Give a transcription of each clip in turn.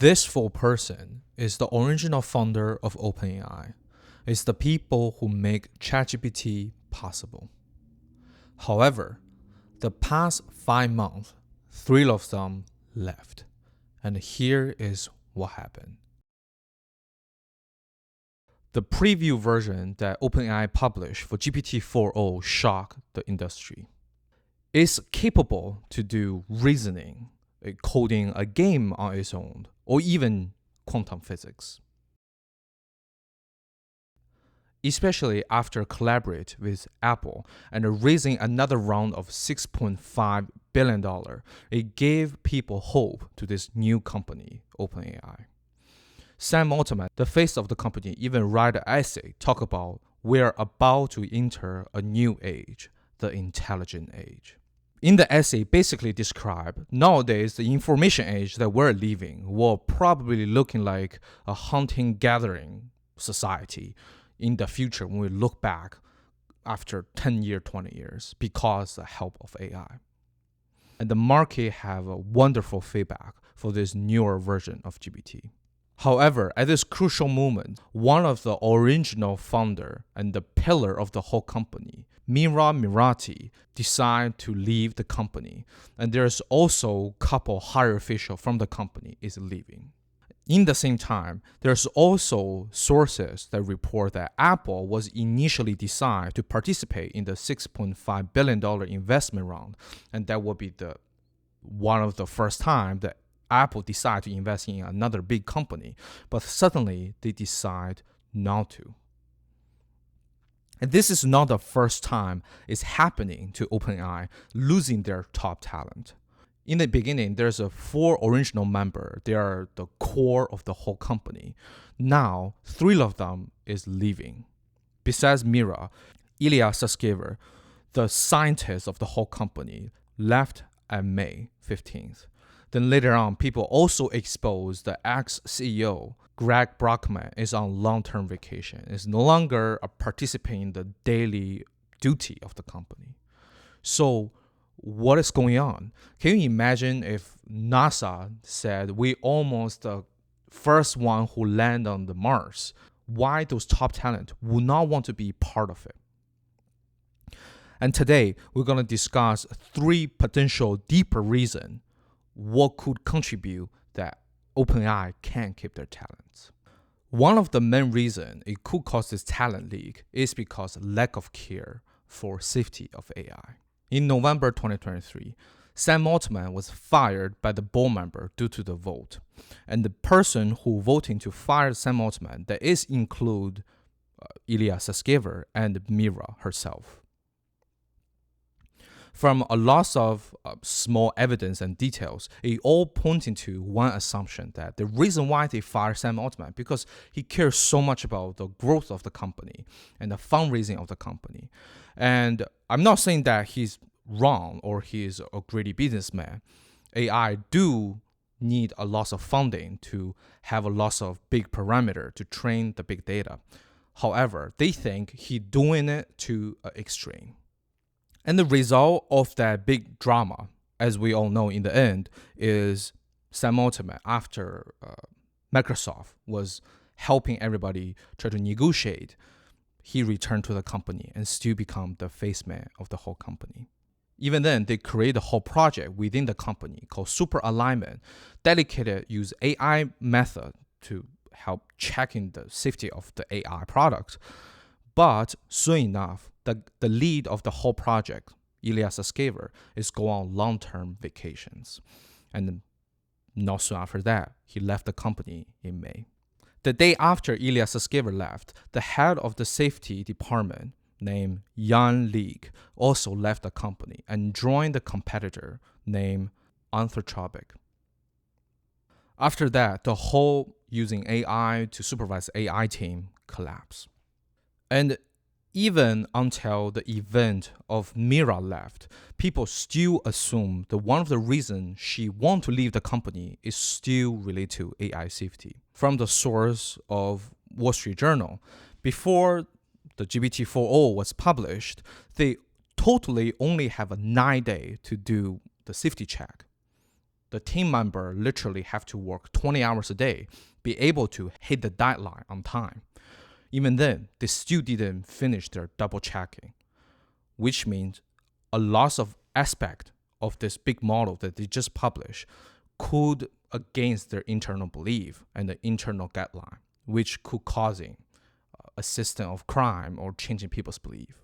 This full person is the original founder of OpenAI. It's the people who make ChatGPT possible. However, the past 5 months, 3 of them left. And here is what happened. The preview version that OpenAI published for GPT-4o shocked the industry. It's capable to do reasoning, coding a game on its own, or even quantum physics. Especially after collaborate with Apple and raising another round of $6.5 billion, it gave people hope to this new company, OpenAI. Sam Altman, the face of the company, even write an essay talk about we're about to enter a new age, the intelligent age. In the essay, basically describe nowadays the information age that we're living will probably looking like a hunting-gathering society in the future when we look back after 10 years, 20 years because of the help of AI. And the market have a wonderful feedback for this newer version of GPT. However, at this crucial moment, one of the original founder and the pillar of the whole company, Mira Murati, decided to leave the company. And there's also a couple higher officials from the company is leaving. In the same time, there's also sources that report that Apple was initially decided to participate in the $6.5 billion investment round. And that will be one of the first time that Apple decided to invest in another big company, but suddenly they decide not to. And this is not the first time it's happening to OpenAI losing their top talent. In the beginning, there's 4 original members. They are the core of the whole company. Now, 3 of them is leaving. Besides Mira, Ilya Sutskever, the scientist of the whole company, left on May 15th. Then later on, people also exposed the ex-CEO, Greg Brockman, is on long-term vacation. Is no longer participating in the daily duty of the company. So what is going on? Can you imagine if NASA said we almost the first one who land on the Mars? Why those top talent would not want to be part of it? And today, we're going to discuss 3 potential deeper reasons what could contribute that OpenAI can't keep their talents. One of the main reasons it could cause this talent leak is because lack of care for safety of AI. In November 2023, Sam Altman was fired by the board member due to the vote. And the person who voting to fire Sam Altman, that is include Ilya Sutskever and Mira herself. From a loss of small evidence and details, it all pointing to one assumption that the reason why they fired Sam Altman because he cares so much about the growth of the company and the fundraising of the company. And I'm not saying that he's wrong or he is a greedy businessman. AI do need a loss of funding to have a loss of big parameter to train the big data. However, they think he's doing it to an extreme. And the result of that big drama, as we all know in the end, is Sam Altman, after Microsoft was helping everybody try to negotiate, he returned to the company and still become the face man of the whole company. Even then, they create a whole project within the company called Super Alignment, dedicated use AI method to help checking the safety of the AI product. But soon enough, the lead of the whole project, Ilya Sutskever, is going on long-term vacations. And not soon after that, he left the company in May. The day after Ilya Sutskever left, the head of the safety department, named Jan Leek, also left the company and joined the competitor named Anthropic. After that, the whole using AI to supervise AI team collapsed. And even until the event of Mira left, people still assume that one of the reasons she wants to leave the company is still related to AI safety. From the source of Wall Street Journal, before the GPT-4o was published, they totally only have a 9 day to do the safety check. the team member literally have to work 20 hours a day, be able to hit the deadline on time. Even then, they still didn't finish their double checking, which means a loss of aspect of this big model that they just published could against their internal belief and the internal guideline, which could causing a system of crime or changing people's belief.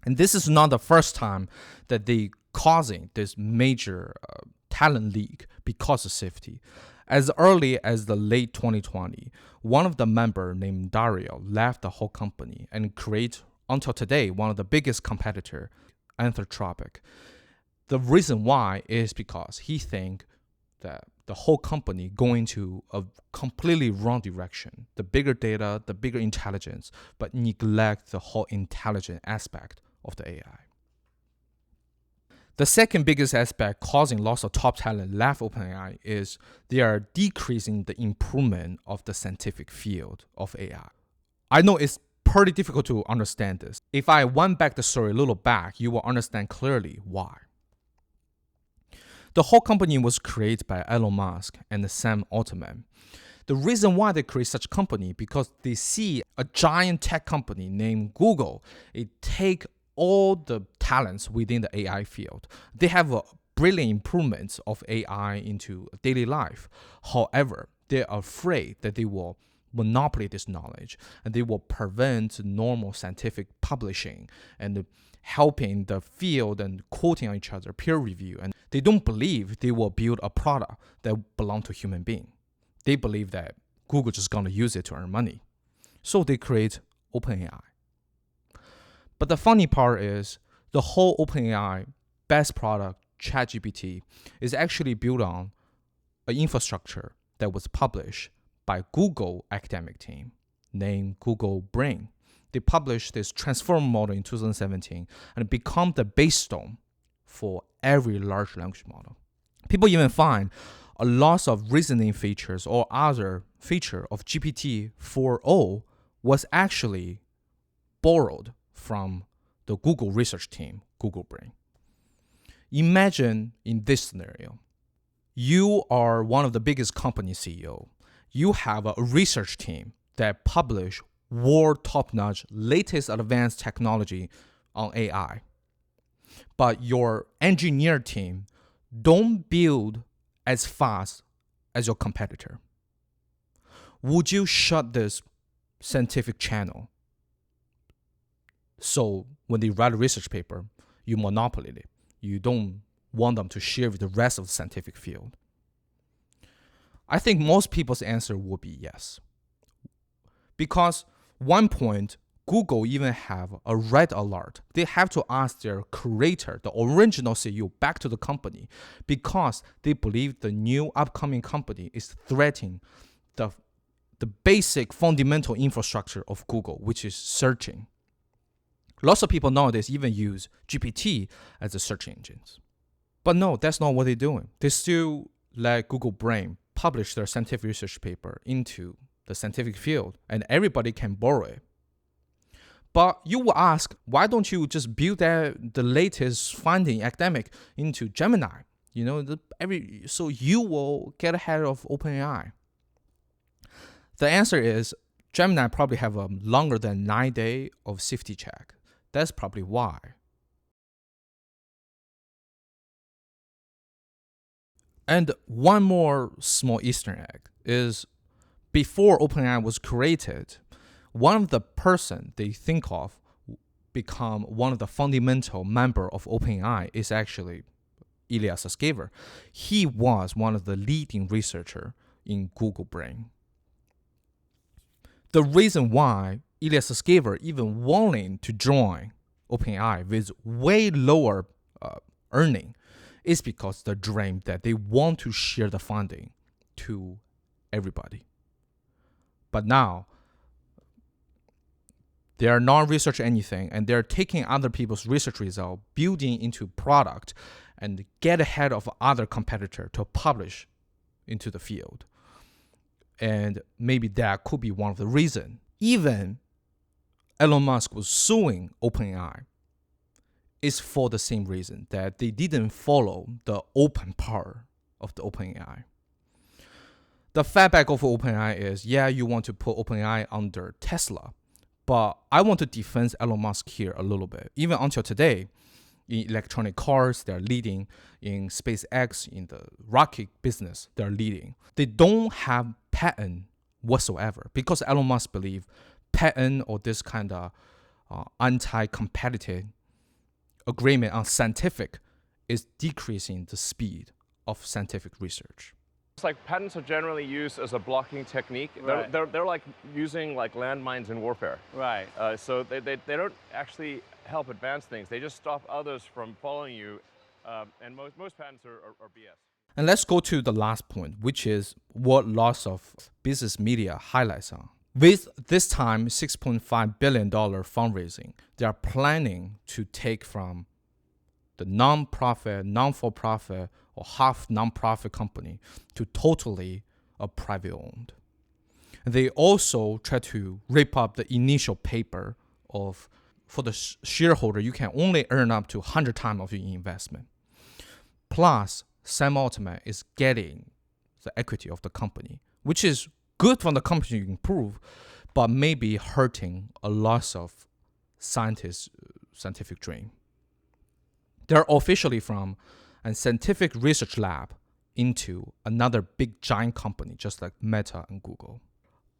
And this is not the first time that they causing this major talent leak because of safety. As early as the late 2020, one of the member named Dario left the whole company and create until today one of the biggest competitor, Anthropic. The reason why is because he think that the whole company going to a completely wrong direction. The bigger data, the bigger intelligence, but neglect the whole intelligent aspect of the AI. The second biggest aspect causing loss of top talent left OpenAI is they are decreasing the improvement of the scientific field of AI. I know it's pretty difficult to understand this. If I went back the story a little back, you will understand clearly why. The whole company was created by Elon Musk and Sam Altman. The reason why they create such company because they see a giant tech company named Google. It take all the talents within the AI field. They have a brilliant improvements of AI into daily life. However, they're afraid that they will monopoly this knowledge and they will prevent normal scientific publishing and helping the field and quoting on each other, peer review. And they don't believe they will build a product that belongs to human being. They believe that Google just gonna use it to earn money. So they create OpenAI. But the funny part is the whole OpenAI best product, ChatGPT, is actually built on an infrastructure that was published by Google academic team named Google Brain. They published this transformer model in 2017 and it became the base stone for every large language model. People even find a loss of reasoning features or other feature of GPT 4.0 was actually borrowed from the Google research team, Google Brain. Imagine in this scenario, you are one of the biggest company CEO. You have a research team that publish world top-notch latest advanced technology on AI. But your engineer team don't build as fast as your competitor. Would you shut this scientific channel? So when they write a research paper, you monopoly it. You don't want them to share with the rest of the scientific field. I think most people's answer will be yes. Because one point, Google even have a red alert. They have to ask their creator, the original CEO, back to the company because they believe the new upcoming company is threatening the basic fundamental infrastructure of Google, which is searching. Lots of people nowadays even use GPT as a search engines. But no, that's not what they're doing. They still let Google Brain publish their scientific research paper into the scientific field and everybody can borrow it. But you will ask, why don't you just build the latest finding academic into Gemini? So you will get ahead of OpenAI. The answer is Gemini probably have a longer than 9 days of safety check. That's probably why. And one more small Easter egg is before OpenAI was created, one of the person they think of become one of the fundamental member of OpenAI is actually Ilya Sutskever. He was one of the leading researcher in Google Brain. The reason why Ilya Sutskever even willing to join OpenAI with way lower earning is because the dream that they want to share the funding to everybody. But now, they are not research anything and they're taking other people's research result, building into product and get ahead of other competitor to publish into the field. And maybe that could be one of the reasons. Even Elon Musk was suing OpenAI is for the same reason that they didn't follow the open part of the OpenAI. The feedback of OpenAI is, yeah, you want to put OpenAI under Tesla, but I want to defend Elon Musk here a little bit. Even until today, in electronic cars, they're leading. In SpaceX, in the rocket business, they're leading. They don't have patent whatsoever because Elon Musk believes patent or this kind of anti-competitive agreement on scientific is decreasing the speed of scientific research. It's like patents are generally used as a blocking technique. Right. They're like using like landmines in warfare. Right. So they don't actually help advance things. They just stop others from following you. And most patents are BS. And let's go to the last point, which is what lots of business media highlights on. With this time $6.5 billion fundraising, they are planning to take from the non-profit, non-for-profit, or half non-profit company to totally a private owned. They also try to rip up the initial paper of, for the shareholder, you can only earn up to 100 times of your investment. Plus, Sam Altman is getting the equity of the company, which is good for the company to improve, but maybe hurting a lot of scientists' scientific dream. They're officially from a scientific research lab into another big giant company, just like Meta and Google.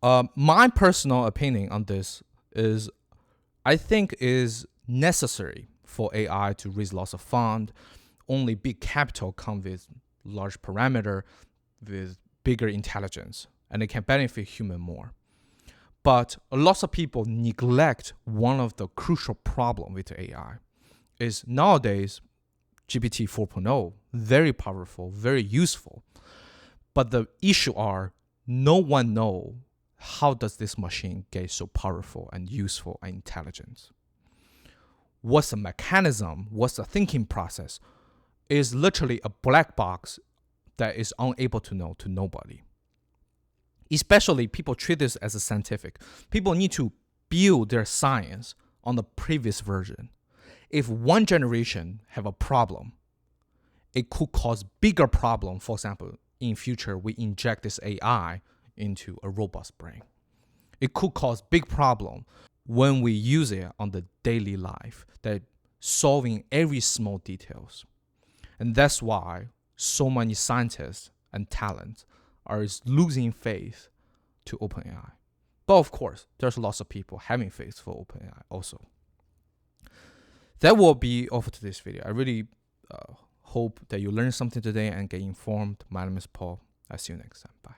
My personal opinion on this is, I think is necessary for AI to raise lots of fund. Only big capital come with large parameter, with bigger intelligence, and it can benefit human more. But a lot of people neglect one of the crucial problem with AI is nowadays GPT 4.0, very powerful, very useful. But the issue are no one know how does this machine get so powerful and useful and intelligent. What's the mechanism? What's the thinking process? Is literally a black box that is unable to know to nobody. Especially people treat this as a scientific. People need to build their science on the previous version. If one generation have a problem, it could cause bigger problem. For example, in future, we inject this AI into a robot's brain. It could cause big problem when we use it on the daily life, that solving every small details. And that's why so many scientists and talents are losing faith to OpenAI. But of course, there's lots of people having faith for OpenAI also. That will be all for today's video. I really hope that you learned something today and get informed. My name is Paul. I'll see you next time. Bye.